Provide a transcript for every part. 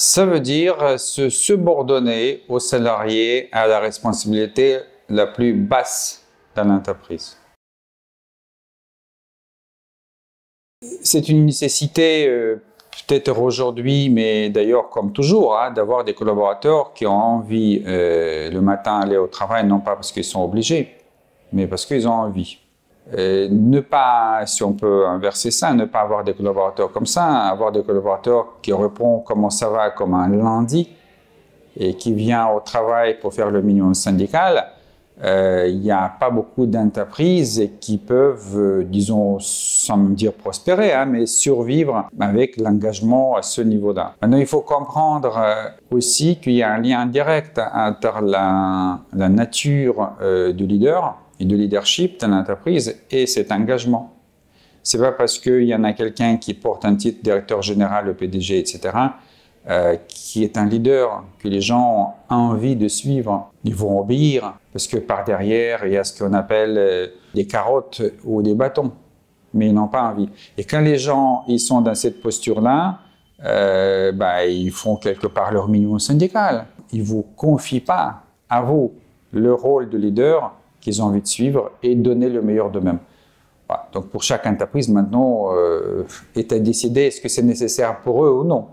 Ça veut dire se subordonner aux salariés à la responsabilité la plus basse dans l'entreprise. C'est une nécessité peut-être aujourd'hui, mais d'ailleurs comme toujours, d'avoir des collaborateurs qui ont envie le matin d'aller au travail, non pas parce qu'ils sont obligés, mais parce qu'ils ont envie. Ne pas, si on peut inverser ça, ne pas avoir des collaborateurs comme ça, avoir des collaborateurs qui répondent comment ça va comme un lundi et qui vient au travail pour faire le minimum syndical. Il n'y a pas beaucoup d'entreprises qui peuvent, disons, sans me dire prospérer, mais survivre avec l'engagement à ce niveau-là. Maintenant, il faut comprendre aussi qu'il y a un lien direct entre la nature du leader et du leadership dans l'entreprise et cet engagement. C'est pas parce qu'il y en a quelqu'un qui porte un titre directeur général, le PDG, etc., qui est un leader que les gens ont envie de suivre. Ils vont obéir parce que par derrière, il y a ce qu'on appelle des carottes ou des bâtons, mais ils n'ont pas envie. Et quand les gens ils sont dans cette posture-là, ils font quelque part leur minimum syndical. Ils ne vous confient pas à vous le rôle de leader qu'ils ont envie de suivre et donner le meilleur d'eux-mêmes. Voilà. Donc pour chaque entreprise maintenant, est à décider est-ce que c'est nécessaire pour eux ou non.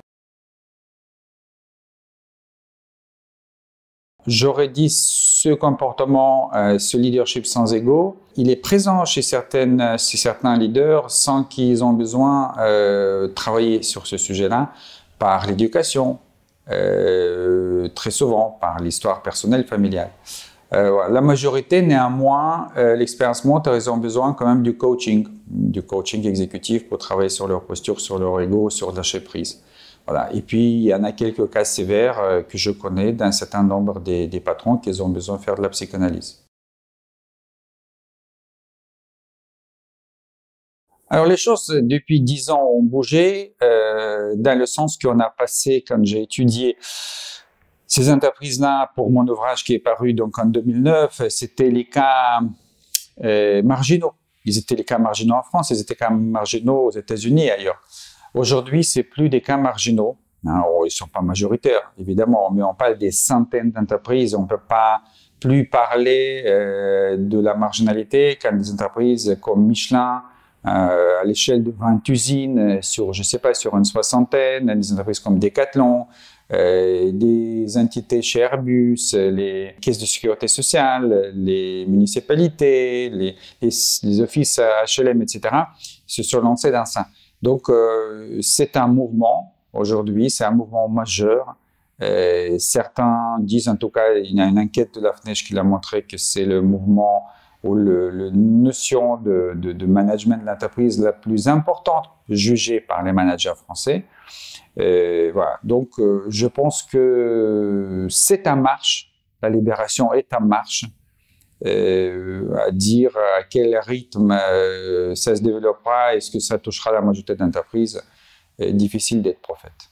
J'aurais dit ce comportement, ce leadership sans ego, il est présent chez certains leaders sans qu'ils aient besoin de travailler sur ce sujet-là par l'éducation, très souvent par l'histoire personnelle familiale. La majorité, néanmoins, l'expérience montre, ils ont besoin quand même du coaching exécutif pour travailler sur leur posture, sur leur ego, sur lâcher prise. Voilà. Et puis, il y en a quelques cas sévères que je connais d'un certain nombre des patrons qui ont besoin de faire de la psychanalyse. Alors, les choses, depuis 10 ans, ont bougé dans le sens qu'on a passé, quand j'ai étudié ces entreprises-là, pour mon ouvrage qui est paru donc en 2009, c'était les cas marginaux. Ils étaient les cas marginaux en France, ils étaient les cas marginaux aux États-Unis et ailleurs. Aujourd'hui, c'est plus des cas marginaux. Ils ne sont pas majoritaires, évidemment, mais on parle des centaines d'entreprises. On ne peut pas plus parler de la marginalité quand des entreprises comme Michelin, à l'échelle de 20 usines, sur une soixantaine, des entreprises comme Decathlon, des entités chez Airbus, les caisses de sécurité sociale, les municipalités, les offices HLM, etc., se sont lancés dans ça. Donc, c'est un mouvement, aujourd'hui, c'est un mouvement majeur. Certains disent, en tout cas, il y a une enquête de la FNEJ qui l'a montré que c'est le mouvement ou la notion de management de l'entreprise la plus importante jugée par les managers français. Voilà. Donc, je pense que c'est en marche, la libération est en marche. À dire à quel rythme ça se développera, est-ce que ça touchera la majorité d'entreprises, difficile d'être prophète.